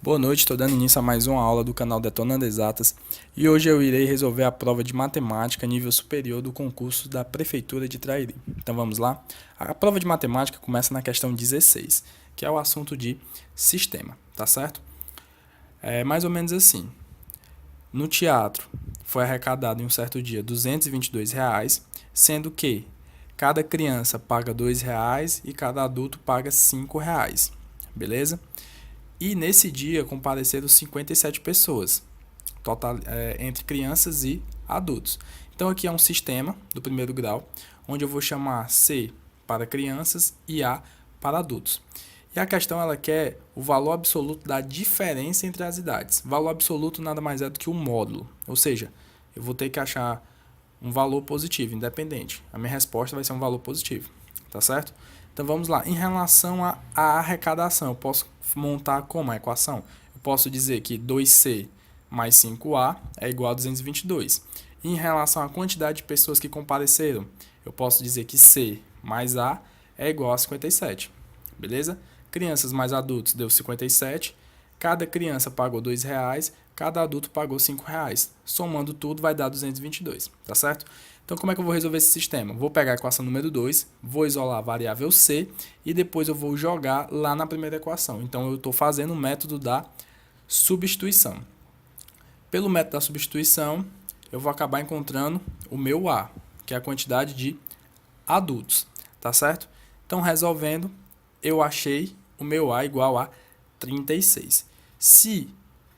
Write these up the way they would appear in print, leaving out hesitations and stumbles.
Boa noite, estou dando início a mais uma aula do canal Detonando Exatas e hoje eu irei resolver a prova de matemática nível superior do concurso da Prefeitura de Trairi. Então vamos lá? A prova de matemática começa na questão 16, que é o assunto de sistema, tá certo? É mais ou menos assim. No teatro foi arrecadado em um certo dia R$ 222, sendo que cada criança paga R$ 2 e cada adulto paga R$ 5, beleza? E nesse dia compareceram 57 pessoas, total, entre crianças e adultos. Então aqui é um sistema do primeiro grau, onde eu vou chamar C para crianças e A para adultos. E a questão ela quer o valor absoluto da diferença entre as idades. Valor absoluto nada mais é do que um módulo, ou seja, eu vou ter que achar um valor positivo, independente. A minha resposta vai ser um valor positivo, tá certo? Então vamos lá. Em relação à arrecadação, eu posso montar como a equação? Eu posso dizer que 2C mais 5A é igual a 222. E em relação à quantidade de pessoas que compareceram, eu posso dizer que C mais A é igual a 57. Beleza? Crianças mais adultos deu 57. Cada criança pagou R$ 2, cada adulto pagou R$ 5. Somando tudo vai dar 222, tá certo? Então como é que eu vou resolver esse sistema? Vou pegar a equação número 2, vou isolar a variável C e depois eu vou jogar lá na primeira equação. Então eu estou fazendo o método da substituição. Pelo método da substituição, eu vou acabar encontrando o meu A, que é a quantidade de adultos, tá certo? Então resolvendo, eu achei o meu A igual a 36.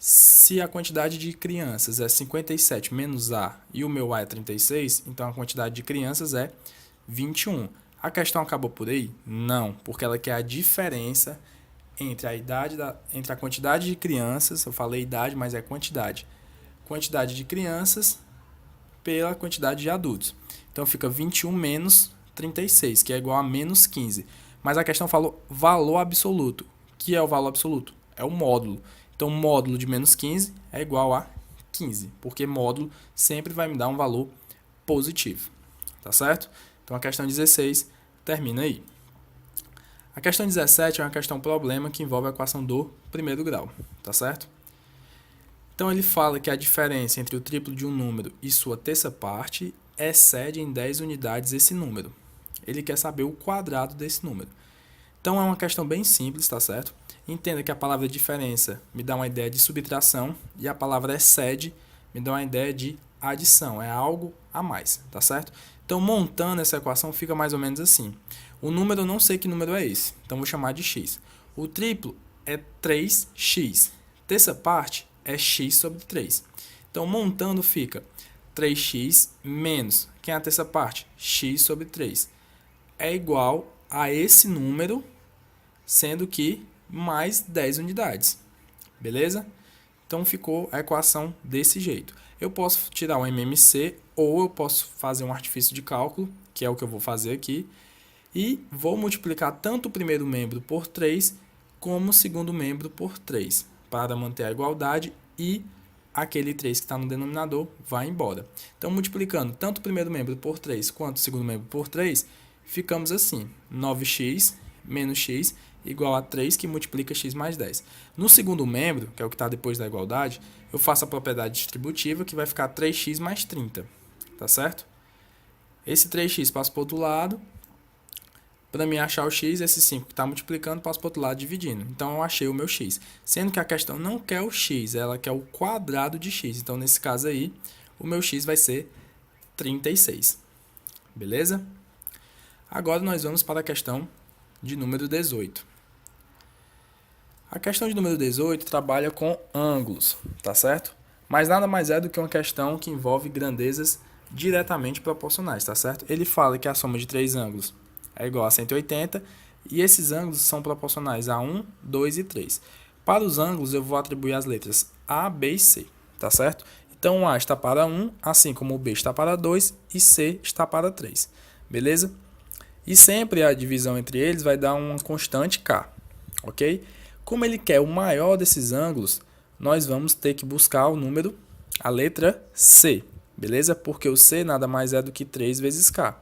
Se a quantidade de crianças é 57 menos A e o meu A é 36, então a quantidade de crianças é 21. A questão acabou por aí? Não, porque ela quer a diferença entre entre a quantidade de crianças, eu falei idade, mas é quantidade. Quantidade de crianças pela quantidade de adultos. Então fica 21 menos 36, que é igual a menos 15. Mas a questão falou valor absoluto. Que é o valor absoluto? É o módulo. Então, módulo de menos 15 é igual a 15, porque módulo sempre vai me dar um valor positivo. Tá certo? Então, a questão 16 termina aí. A questão 17 é uma questão problema que envolve a equação do primeiro grau. Tá certo? Então, ele fala que a diferença entre o triplo de um número e sua terça parte excede em 10 unidades esse número. Ele quer saber o quadrado desse número. Então, é uma questão bem simples, tá certo? Entenda que a palavra diferença me dá uma ideia de subtração e a palavra excede me dá uma ideia de adição, é algo a mais, tá certo? Então, montando essa equação fica mais ou menos assim. O número eu não sei que número é esse, então vou chamar de x. O triplo é 3x. Terça parte é x sobre 3. Então, montando fica 3x menos, quem é a terça parte? X sobre 3. É igual a esse número, sendo que mais 10 unidades. Beleza? Então ficou a equação desse jeito. Eu posso tirar o MMC ou eu posso fazer um artifício de cálculo, que é o que eu vou fazer aqui, e vou multiplicar tanto o primeiro membro por 3 como o segundo membro por 3, para manter a igualdade e aquele 3 que está no denominador vai embora. Então, multiplicando tanto o primeiro membro por 3 quanto o segundo membro por 3, ficamos assim, 9x menos x igual a 3 que multiplica x mais 10. No segundo membro, que é o que está depois da igualdade, eu faço a propriedade distributiva que vai ficar 3x mais 30, tá certo? Esse 3x passa para o outro lado. Para mim achar o x, esse 5 que está multiplicando passa para o outro lado dividindo. Então eu achei o meu x. Sendo que a questão não quer o x, ela quer o quadrado de x. Então nesse caso aí, o meu x vai ser 36. Beleza? Agora nós vamos para a questão de número 18. A questão de número 18 trabalha com ângulos, tá certo? Mas nada mais é do que uma questão que envolve grandezas diretamente proporcionais, tá certo? Ele fala que a soma de três ângulos é igual a 180 e esses ângulos são proporcionais a 1, 2 e 3. Para os ângulos eu vou atribuir as letras A, B e C, tá certo? Então o A está para 1, assim como o B está para 2 e C está para 3, beleza? E sempre a divisão entre eles vai dar uma constante K, ok? Como ele quer o maior desses ângulos, nós vamos ter que buscar o número, a letra C, beleza? Porque o C nada mais é do que 3 vezes K.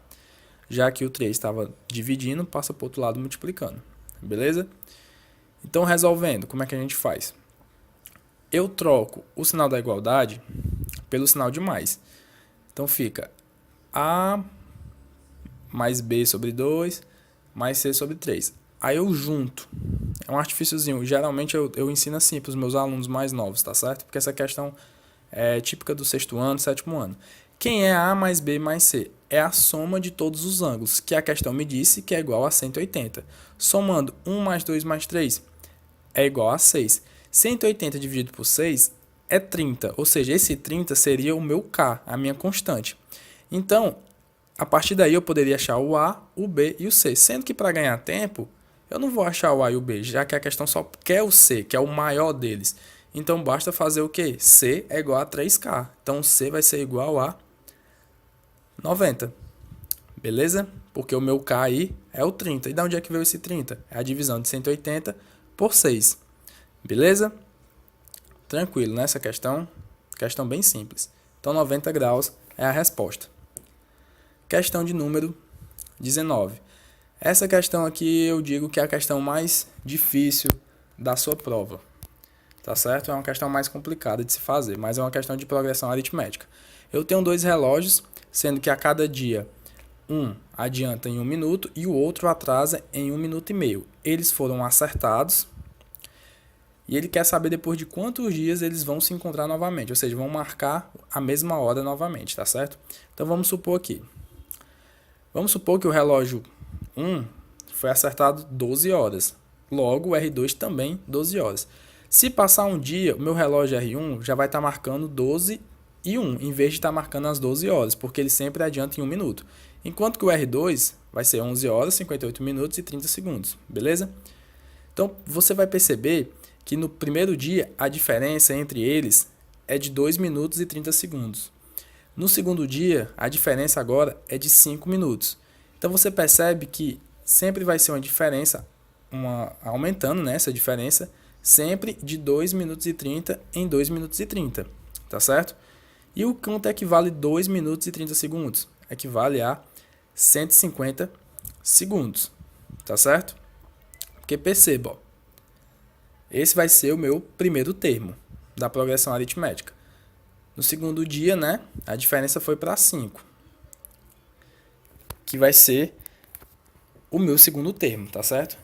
Já que o 3 estava dividindo, passa para o outro lado multiplicando, beleza? Então, resolvendo, como é que a gente faz? eu troco o sinal da igualdade pelo sinal de mais. Então fica A mais B sobre 2 mais C sobre 3. Aí eu junto. É um artifíciozinho. Geralmente eu ensino assim para os meus alunos mais novos, tá certo? Porque essa questão é típica do sexto ano, sétimo ano. Quem é A mais B mais C? É a soma de todos os ângulos, que a questão me disse que é igual a 180. Somando 1 mais 2 mais 3 é igual a 6. 180 dividido por 6 é 30, ou seja, esse 30 seria o meu K, a minha constante. Então, a partir daí eu poderia achar o A, o B e o C, sendo que para ganhar tempo, eu não vou achar o A e o B, já que a questão só quer o C, que é o maior deles. Então, basta fazer o quê? C é igual a 3K. Então, C vai ser igual a 90. Beleza? Porque o meu K aí é o 30. E de onde é que veio esse 30? É a divisão de 180 por 6. Beleza? Tranquilo, né? Essa questão bem simples. Então, 90 graus é a resposta. Questão de número 19. Essa questão aqui eu digo que é a questão mais difícil da sua prova. Tá certo? É uma questão mais complicada de se fazer, mas é uma questão de progressão aritmética. Eu tenho dois relógios, sendo que a cada dia um adianta em 1 minuto e o outro atrasa em 1 minuto e meio. Eles foram acertados e ele quer saber depois de quantos dias eles vão se encontrar novamente, ou seja, vão marcar a mesma hora novamente, tá certo? Então vamos supor aqui. Vamos supor que o relógio 1 foi acertado 12 horas. Logo, o R2 também 12 horas. Se passar um dia, o meu relógio R1 já vai estar marcando 12 e 1, em vez de estar marcando as 12 horas, porque ele sempre adianta em 1 minuto. Enquanto que o R2 vai ser 11 horas, 58 minutos e 30 segundos, beleza? Então, você vai perceber que no primeiro dia, a diferença entre eles é de 2 minutos e 30 segundos. No segundo dia, a diferença agora é de 5 minutos. Então, você percebe que sempre vai ser uma diferença, aumentando, né, essa diferença, sempre de 2 minutos e 30 em 2 minutos e 30, tá certo? E o quanto equivale 2 minutos e 30 segundos? Equivale a 150 segundos, tá certo? Porque perceba, ó, esse vai ser o meu primeiro termo da progressão aritmética. No segundo dia, né, a diferença foi para 5, que vai ser o meu segundo termo, tá certo?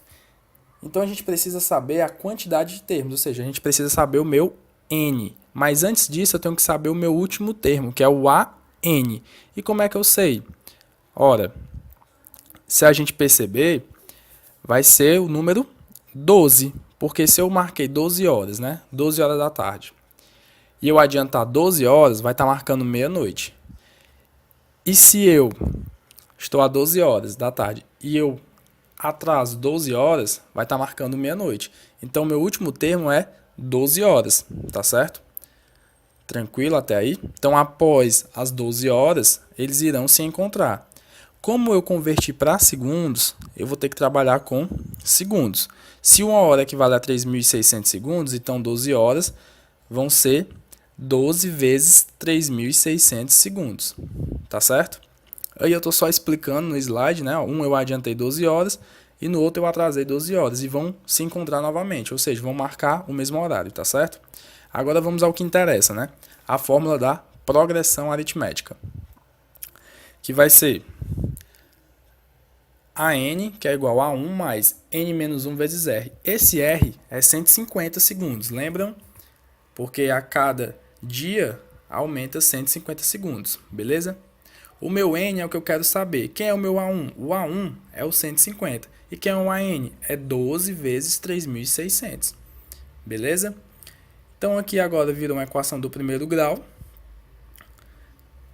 Então a gente precisa saber a quantidade de termos, ou seja, a gente precisa saber o meu N. Mas antes disso eu tenho que saber o meu último termo, que é o AN. E como é que eu sei? Ora, se a gente perceber, vai ser o número 12. Porque se eu marquei 12 horas, né? 12 horas da tarde. E eu adiantar 12 horas, vai estar marcando meia-noite. E se eu estou a 12 horas da tarde e eu atraso 12 horas, vai estar marcando meia-noite. Então, meu último termo é 12 horas, tá certo? Tranquilo até aí? Então, após as 12 horas, eles irão se encontrar. Como eu converti para segundos, eu vou ter que trabalhar com segundos. Se uma hora equivale a 3.600 segundos, então 12 horas vão ser 12 vezes 3.600 segundos, tá certo? Aí eu estou só explicando no slide, né? Um eu adiantei 12 horas e no outro eu atrasei 12 horas e vão se encontrar novamente, ou seja, vão marcar o mesmo horário, tá certo? Agora vamos ao que interessa, né? A fórmula da progressão aritmética, que vai ser AN, que é igual a 1 mais N menos 1 vezes R. Esse R é 150 segundos, lembram? Porque a cada dia aumenta 150 segundos, beleza? O meu N é o que eu quero saber. Quem é o meu A1? O A1 é o 150. E quem é o AN? É 12 vezes 3.600. Beleza? Então aqui agora vira uma equação do primeiro grau.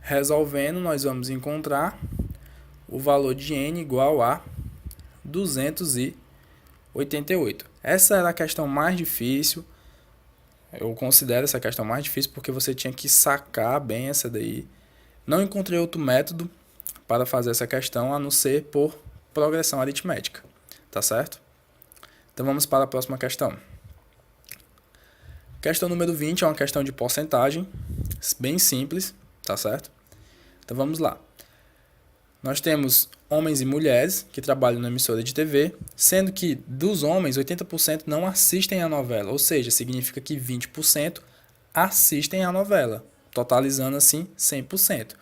Resolvendo, nós vamos encontrar o valor de N igual a 288. Essa era a questão mais difícil. Eu considero essa questão mais difícil porque você tinha que sacar bem essa daí. Não encontrei outro método para fazer essa questão a não ser por progressão aritmética, tá certo? Então vamos para a próxima questão. Questão número 20 é uma questão de porcentagem, bem simples, tá certo? Então vamos lá. Nós temos homens e mulheres que trabalham na emissora de TV, sendo que dos homens, 80% não assistem a novela, ou seja, significa que 20% assistem à novela, totalizando assim 100%.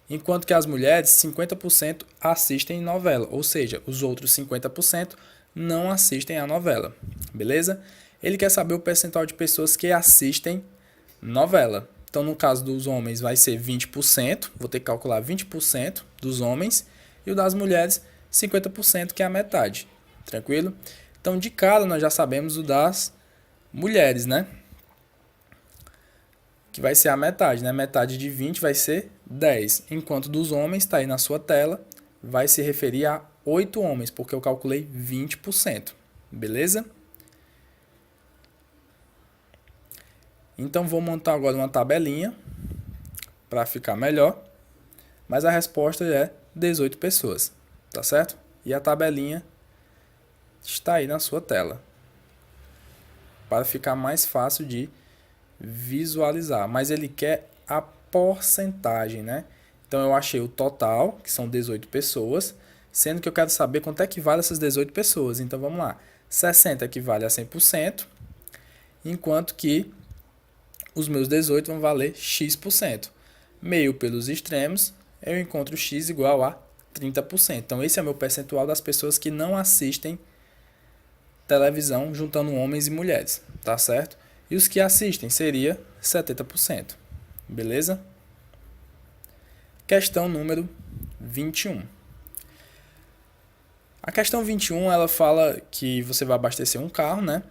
Enquanto que as mulheres, 50% assistem novela, ou seja, os outros 50% não assistem à novela, beleza? Ele quer saber o percentual de pessoas que assistem novela. Então, no caso dos homens, vai ser 20%, vou ter que calcular 20% dos homens, e o das mulheres, 50%, que é a metade, tranquilo? Então, de cara, nós já sabemos o das mulheres, né? Que vai ser a metade, né? Metade de 20 vai ser 10, enquanto dos homens, está aí na sua tela, vai se referir a 8 homens, porque eu calculei 20%, beleza? Então, vou montar agora uma tabelinha para ficar melhor, mas a resposta é 18 pessoas, tá certo? E a tabelinha está aí na sua tela, para ficar mais fácil de visualizar, mas ele quer a porcentagem, né? Então eu achei o total, que são 18 pessoas, sendo que eu quero saber quanto equivale essas 18 pessoas. Então vamos lá, 60 equivale a 100%, enquanto que os meus 18 vão valer x%. Meio pelos extremos, eu encontro x igual a 30%. Então esse é o meu percentual das pessoas que não assistem televisão, juntando homens e mulheres, tá certo? E os que assistem seria 70%. Beleza? Questão número 21. A questão 21, ela fala que você vai abastecer um carro, né?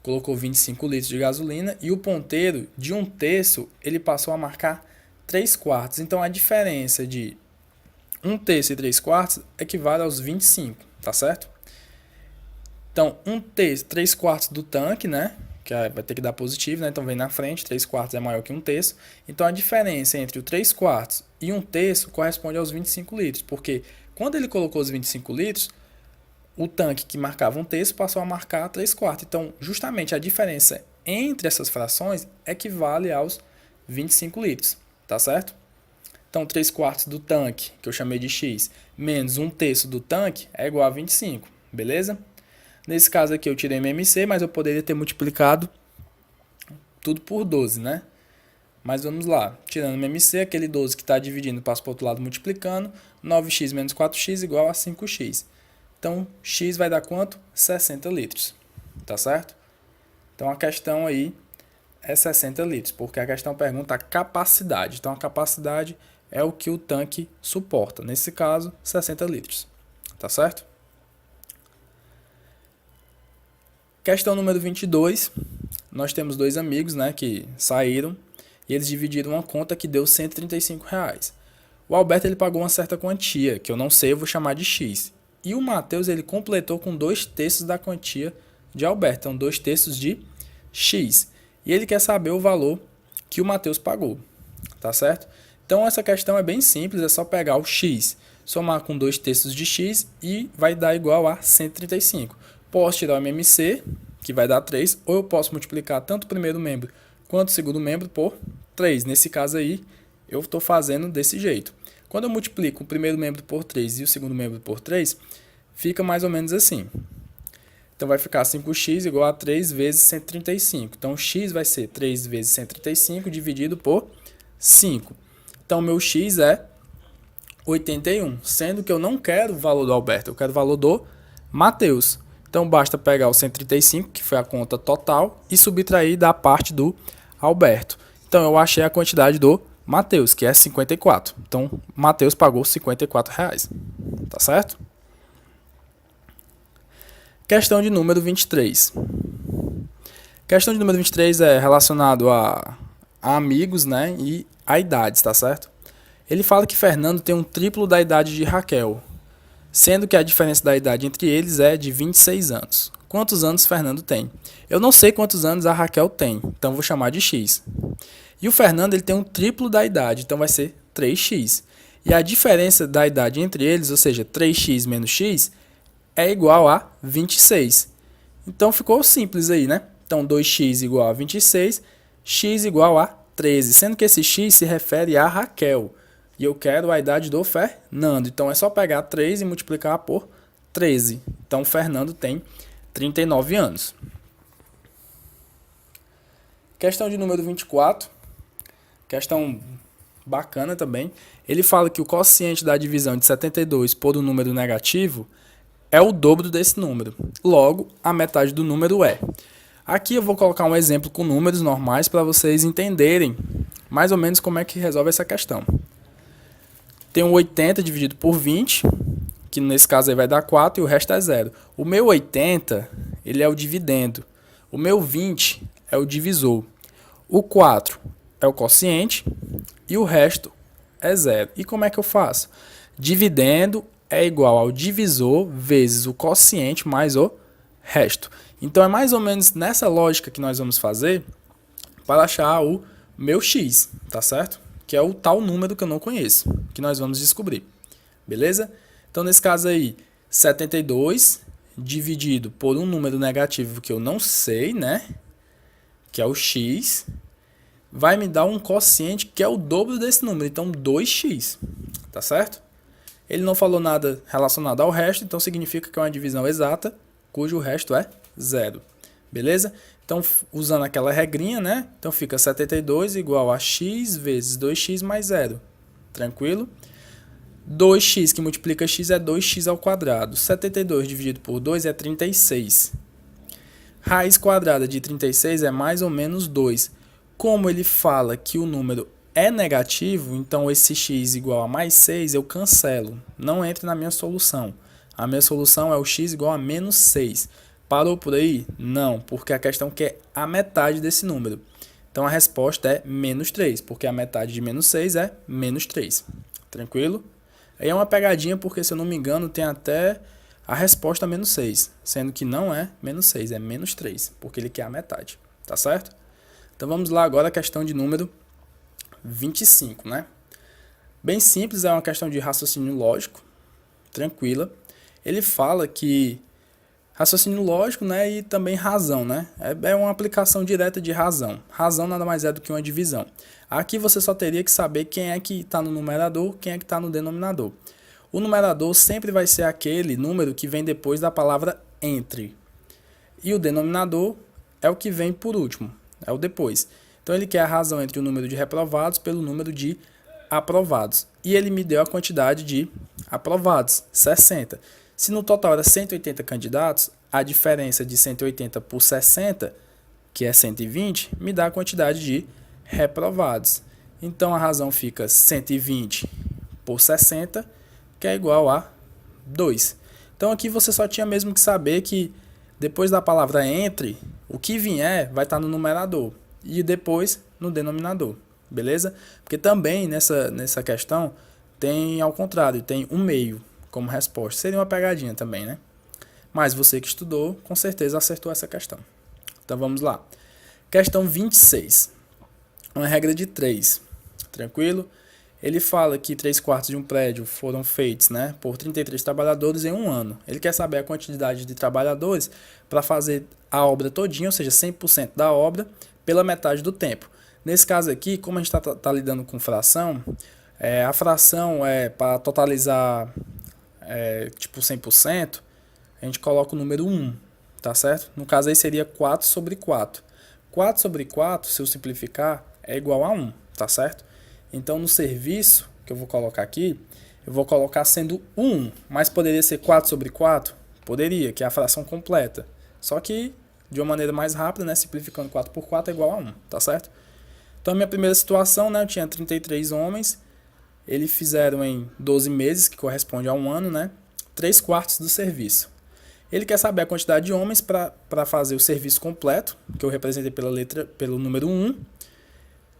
Colocou 25 litros de gasolina e o ponteiro de 1/3, ele passou a marcar 3/4. Então a diferença de 1/3 e 3/4 equivale aos 25, tá certo? Então 1/3, 3/4 do tanque, né? Que vai ter que dar positivo, né? Então vem na frente, 3/4 é maior que 1/3. Então a diferença entre o 3/4 e 1/3 corresponde aos 25 litros, porque quando ele colocou os 25 litros, o tanque que marcava 1/3 passou a marcar 3/4. Então, justamente a diferença entre essas frações equivale aos 25 litros, tá certo? Então, 3/4 do tanque, que eu chamei de x, menos 1/3 do tanque é igual a 25, beleza? Nesse caso aqui eu tirei MMC, mas eu poderia ter multiplicado tudo por 12, né? Mas vamos lá, tirando MMC, aquele 12 que está dividindo passa para o outro lado multiplicando, 9x menos 4x igual a 5x. Então, x vai dar quanto? 60 litros, tá certo? Então, a questão aí é 60 litros, porque a questão pergunta a capacidade. Então, a capacidade é o que o tanque suporta. Nesse caso, 60 litros, tá certo? Questão número 22. Nós temos dois amigos, né, que saíram e eles dividiram uma conta que deu R$ 135. O Alberto ele pagou uma certa quantia, que eu não sei, eu vou chamar de X. E o Matheus ele completou com 2/3 da quantia de Alberto, então 2/3 de X. E ele quer saber o valor que o Matheus pagou, tá certo? Então essa questão é bem simples, é só pegar o X, somar com 2/3 de X e vai dar igual a 135. Posso tirar o MMC, que vai dar 3, ou eu posso multiplicar tanto o primeiro membro quanto o segundo membro por 3. Nesse caso aí, eu estou fazendo desse jeito. Quando eu multiplico o primeiro membro por 3 e o segundo membro por 3, fica mais ou menos assim. Então vai ficar 5x igual a 3 vezes 135. Então x vai ser 3 vezes 135 dividido por 5. Então meu x é 81, sendo que eu não quero o valor do Alberto, eu quero o valor do Matheus. Então basta pegar o 135, que foi a conta total, e subtrair da parte do Alberto. Então eu achei a quantidade do Matheus, que é 54. Então Matheus pagou R$ 54, tá certo? Questão de número 23. Questão de número 23 é relacionado a amigos, né, e a idades, tá certo? Ele fala que Fernando tem um triplo da idade de Raquel, sendo que a diferença da idade entre eles é de 26 anos. Quantos anos Fernando tem? Eu não sei quantos anos a Raquel tem, então vou chamar de X. E o Fernando ele tem um triplo da idade, então vai ser 3x. E a diferença da idade entre eles, ou seja, 3x menos x, é igual a 26. Então ficou simples aí, né? Então 2x igual a 26, x igual a 13, sendo que esse x se refere a Raquel. E eu quero a idade do Fernando. Então é só pegar 3 e multiplicar por 13. Então o Fernando tem 39 anos. Questão de número 24. Questão bacana também. Ele fala que o quociente da divisão de 72 por um número negativo é o dobro desse número. Logo, a metade do número é. Aqui eu vou colocar um exemplo com números normais para vocês entenderem mais ou menos como é que resolve essa questão. Tem um 80 dividido por 20, que nesse caso aí vai dar 4 e o resto é 0. O meu 80, ele é o dividendo. O meu 20 é o divisor. O 4 é o quociente e o resto é 0. E como é que eu faço? Dividendo é igual ao divisor vezes o quociente mais o resto. Então é mais ou menos nessa lógica que nós vamos fazer para achar o meu x, tá certo? Que é o tal número que eu não conheço, que nós vamos descobrir. Beleza? Então nesse caso aí, 72 dividido por um número negativo que eu não sei, né? Que é o x, vai me dar um quociente que é o dobro desse número, então 2x, tá certo? Ele não falou nada relacionado ao resto, então significa que é uma divisão exata, cujo resto é 0. Beleza? Então, usando aquela regrinha, né? Então fica 72 igual a x vezes 2x mais 0. Tranquilo? 2x que multiplica x é 2x ao quadrado. 72 dividido por 2 é 36. Raiz quadrada de 36 é mais ou menos 2. Como ele fala que o número é negativo, então esse x igual a mais 6 eu cancelo. Não entra na minha solução. A minha solução é o x igual a menos 6. Parou por aí? Não, porque a questão quer a metade desse número. Então a resposta é menos 3, porque a metade de menos 6 é menos 3. Tranquilo? Aí é uma pegadinha, porque se eu não me engano tem até a resposta menos 6, sendo que não é menos 6, é menos 3, porque ele quer a metade. Tá certo? Então vamos lá agora a questão de número 25, né? Bem simples, é uma questão de raciocínio lógico, tranquila. Ele fala que raciocínio lógico, né, e também razão, né? É uma aplicação direta de razão. Razão nada mais é do que uma divisão. Aqui você só teria que saber quem é que está no numerador, quem é que está no denominador. O numerador sempre vai ser aquele número que vem depois da palavra entre. E o denominador é o que vem por último, é o depois. Então ele quer a razão entre o número de reprovados pelo número de aprovados. E ele me deu a quantidade de aprovados, 60. Se no total era 180 candidatos, a diferença de 180 por 60, que é 120, me dá a quantidade de reprovados. Então a razão fica 120 por 60, que é igual a 2. Então aqui você só tinha mesmo que saber que depois da palavra entre, o que vier vai estar no numerador e depois no denominador, beleza? Porque também nessa questão tem ao contrário, tem um meio como resposta. Seria uma pegadinha também, né? Mas você que estudou, com certeza acertou essa questão. Então vamos lá. Questão 26. Uma regra de 3. Tranquilo? Ele fala que 3/4 de um prédio foram feitos, né, por 33 trabalhadores em um ano. Ele quer saber a quantidade de trabalhadores para fazer a obra todinha, ou seja, 100% da obra, pela metade do tempo. Nesse caso aqui, como a gente está lidando com fração, a fração é para totalizar tipo 100%, a gente coloca o número 1, tá certo? No caso aí seria 4 sobre 4. 4 sobre 4, se eu simplificar, é igual a 1, tá certo? Então no serviço que eu vou colocar aqui, eu vou colocar sendo 1, mas poderia ser 4 sobre 4? Poderia, que é a fração completa. Só que de uma maneira mais rápida, né, simplificando 4 por 4 é igual a 1, tá certo? Então a minha primeira situação, né, eu tinha 33 homens, eles fizeram em 12 meses, que corresponde a um ano, né, 3/4 do serviço. Ele quer saber a quantidade de homens para fazer o serviço completo, que eu representei pelo número 1,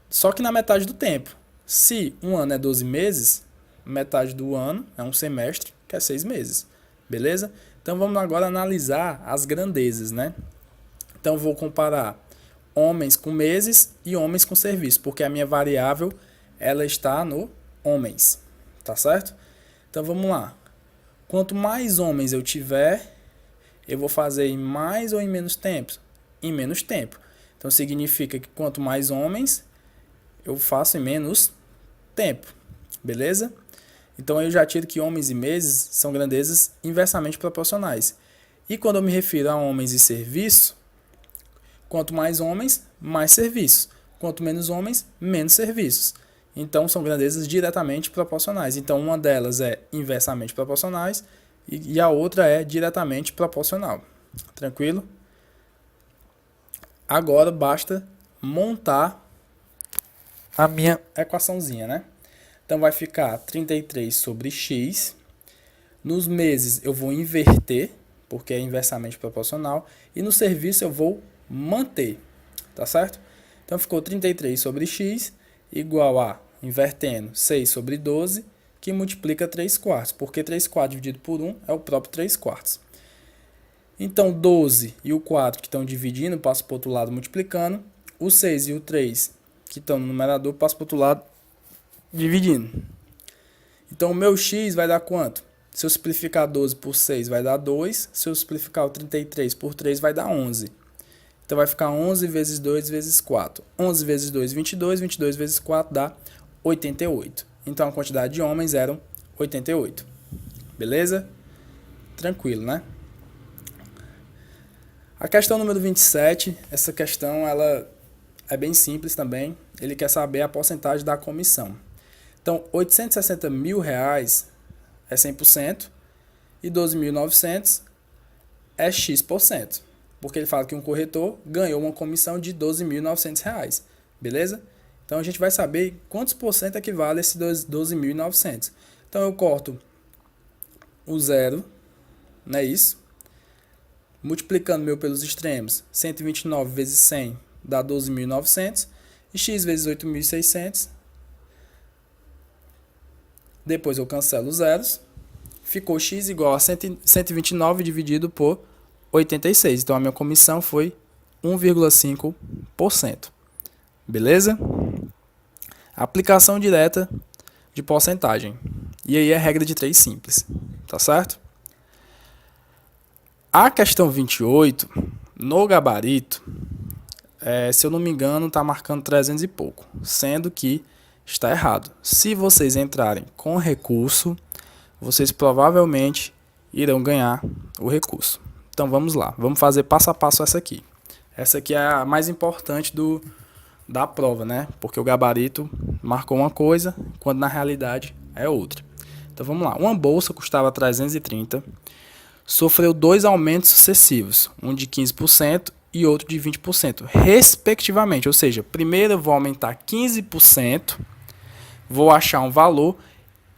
só que na metade do tempo. Se um ano é 12 meses, metade do ano é um semestre, que é 6 meses. Beleza? Então vamos agora analisar as grandezas, né? Então vou comparar homens com meses e homens com serviço, porque a minha variável ela está no homens, tá certo? Então vamos lá. Quanto mais homens eu tiver, eu vou fazer em mais ou em menos tempo? Em menos tempo. Então significa que quanto mais homens, eu faço em menos tempo, beleza? Então eu já tiro que homens e meses são grandezas inversamente proporcionais. E quando eu me refiro a homens e serviço, quanto mais homens, mais serviços. Quanto menos homens, menos serviços. Então, são grandezas diretamente proporcionais. Então, uma delas é inversamente proporcionais e a outra é diretamente proporcional. Tranquilo? Agora, basta montar a minha equaçãozinha, né? Então, vai ficar 33 sobre x. Nos meses, eu vou inverter, porque é inversamente proporcional. E no serviço, eu vou manter. Tá certo? Então, ficou 33 sobre x igual a, invertendo, 6 sobre 12, que multiplica 3 quartos, porque 3 quartos dividido por 1 é o próprio 3 quartos. Então, 12 e o 4 que estão dividindo, passo para o outro lado multiplicando. O 6 e o 3 que estão no numerador, passo para o outro lado dividindo. Então, o meu x vai dar quanto? Se eu simplificar 12 por 6, vai dar 2. Se eu simplificar o 33 por 3, vai dar 11. Então, vai ficar 11 vezes 2 vezes 4. 11 vezes 2, 22. 22 vezes 4 dá 88. Então, a quantidade de homens eram 88. Beleza? Tranquilo, né? A questão número 27, essa questão ela é bem simples também. Ele quer saber a porcentagem da comissão. Então, 860 mil reais é 100% e 12.900 é X%. Porque ele fala que um corretor ganhou uma comissão de 12.900 reais. Beleza? Então, a gente vai saber quantos por cento equivale a esses 12.900. Então, eu corto o zero, não é isso? Multiplicando meu pelos extremos, 129 vezes 100 dá 12.900 e x vezes 8.600. Depois eu cancelo os zeros. Ficou x igual a 129 dividido por 86. Então a minha comissão foi 1,5%. Beleza? Aplicação direta de porcentagem. E aí é regra de 3 simples. Tá certo? A questão 28, no gabarito, se eu não me engano, está marcando 300 e pouco, sendo que está errado. Se vocês entrarem com recurso, vocês provavelmente irão ganhar o recurso. Então vamos lá, vamos fazer passo a passo essa aqui. Essa aqui é a mais importante da prova, né? Porque o gabarito marcou uma coisa, quando na realidade é outra. Então vamos lá, uma bolsa custava 330, sofreu 2 aumentos sucessivos, um de 15% e outro de 20%, respectivamente. Ou seja, primeiro eu vou aumentar 15%, vou achar um valor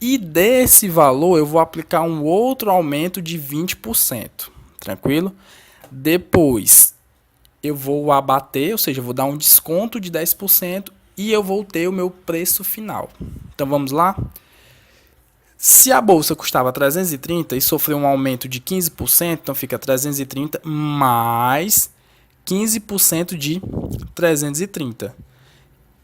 e desse valor eu vou aplicar um outro aumento de 20%. Tranquilo? Depois eu vou abater, ou seja, eu vou dar um desconto de 10% e eu vou ter o meu preço final. Então vamos lá? Se a bolsa custava 330 e sofreu um aumento de 15%, então fica 330 mais 15% de 330.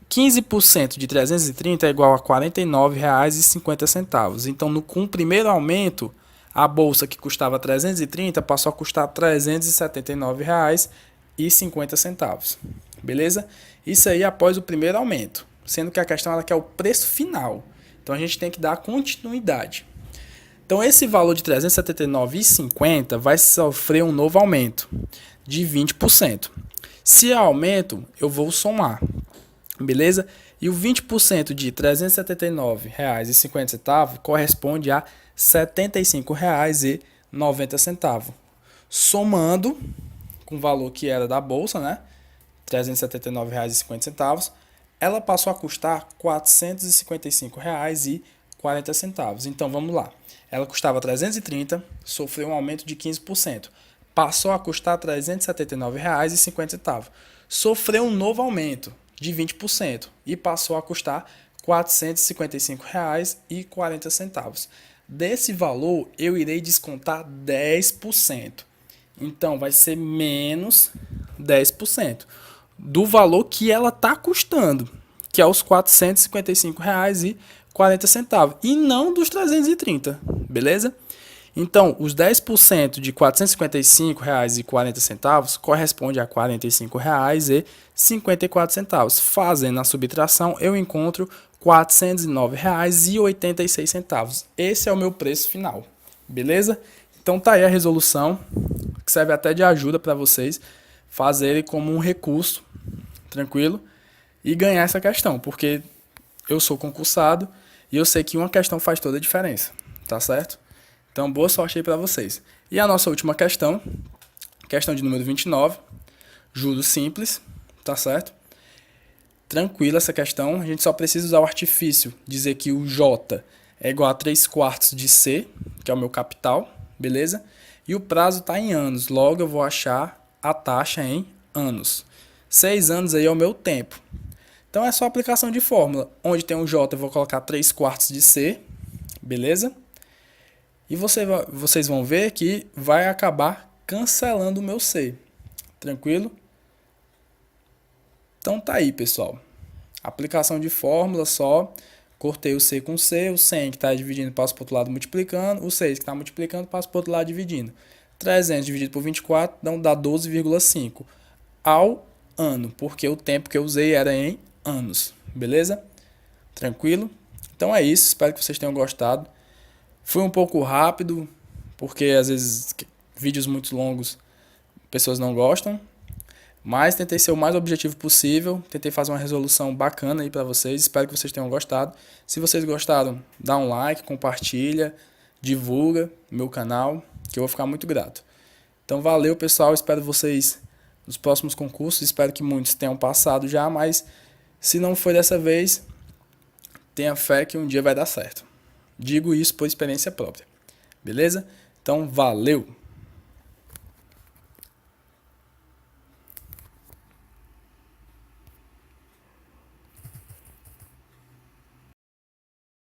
15% de 330 é igual a R$ 49,50. Então, com o primeiro aumento, a bolsa que custava 330 passou a custar R$ 379,50. Beleza? Isso aí após o primeiro aumento. Sendo que a questão ela quer o preço final. Então, a gente tem que dar continuidade. Então, esse valor de R$ 379,50 vai sofrer um novo aumento de 20%. Se é aumento, eu vou somar. Beleza? E o 20% de R$ 379,50 corresponde a R$ 75,90. Somando com o valor que era da bolsa, né? R$ 379,50, ela passou a custar R$ 455,40. Então vamos lá. Ela custava 330, sofreu um aumento de 15%. Passou a custar R$ 379,50. Sofreu um novo aumento de 20% e passou a custar R$ 455,40. Desse valor, eu irei descontar 10%. Então, vai ser menos 10% do valor que ela está custando, que é os R$ 455,40, e não dos 330, beleza? Então, os 10% de R$ 455,40 corresponde a R$ 45,54. Fazendo a subtração, eu encontro R$ 409,86. Esse é o meu preço final, beleza? Então, tá aí a resolução, que serve até de ajuda para vocês fazerem como um recurso tranquilo? E ganhar essa questão, porque eu sou concursado e eu sei que uma questão faz toda a diferença, tá certo? Então, boa sorte aí para vocês. E a nossa última questão de número 29, juros simples, tá certo? Tranquila essa questão, a gente só precisa usar o artifício, dizer que o J é igual a 3/4 de C, que é o meu capital, beleza? E o prazo está em anos, logo eu vou achar a taxa em anos. 6 anos aí é o meu tempo. Então é só aplicação de fórmula. Onde tem um J eu vou colocar 3/4 de C, beleza? E vocês vão ver que vai acabar cancelando o meu C, tranquilo? Então tá aí, pessoal. Aplicação de fórmula só. Cortei o C com C, o 100 que está dividindo passo para o outro lado multiplicando, o 6 que está multiplicando passo para o outro lado dividindo. 300 dividido por 24 dá 12,5 ao ano, porque o tempo que eu usei era em anos, beleza? Tranquilo? Então é isso, espero que vocês tenham gostado. Foi um pouco rápido, porque às vezes vídeos muito longos pessoas não gostam, mas tentei ser o mais objetivo possível, tentei fazer uma resolução bacana aí para vocês, espero que vocês tenham gostado. Se vocês gostaram, dá um like, compartilha, divulga meu canal, que eu vou ficar muito grato. Então valeu, pessoal, espero vocês nos próximos concursos, espero que muitos tenham passado já, mas se não foi dessa vez, tenha fé que um dia vai dar certo. Digo isso por experiência própria, beleza? Então valeu!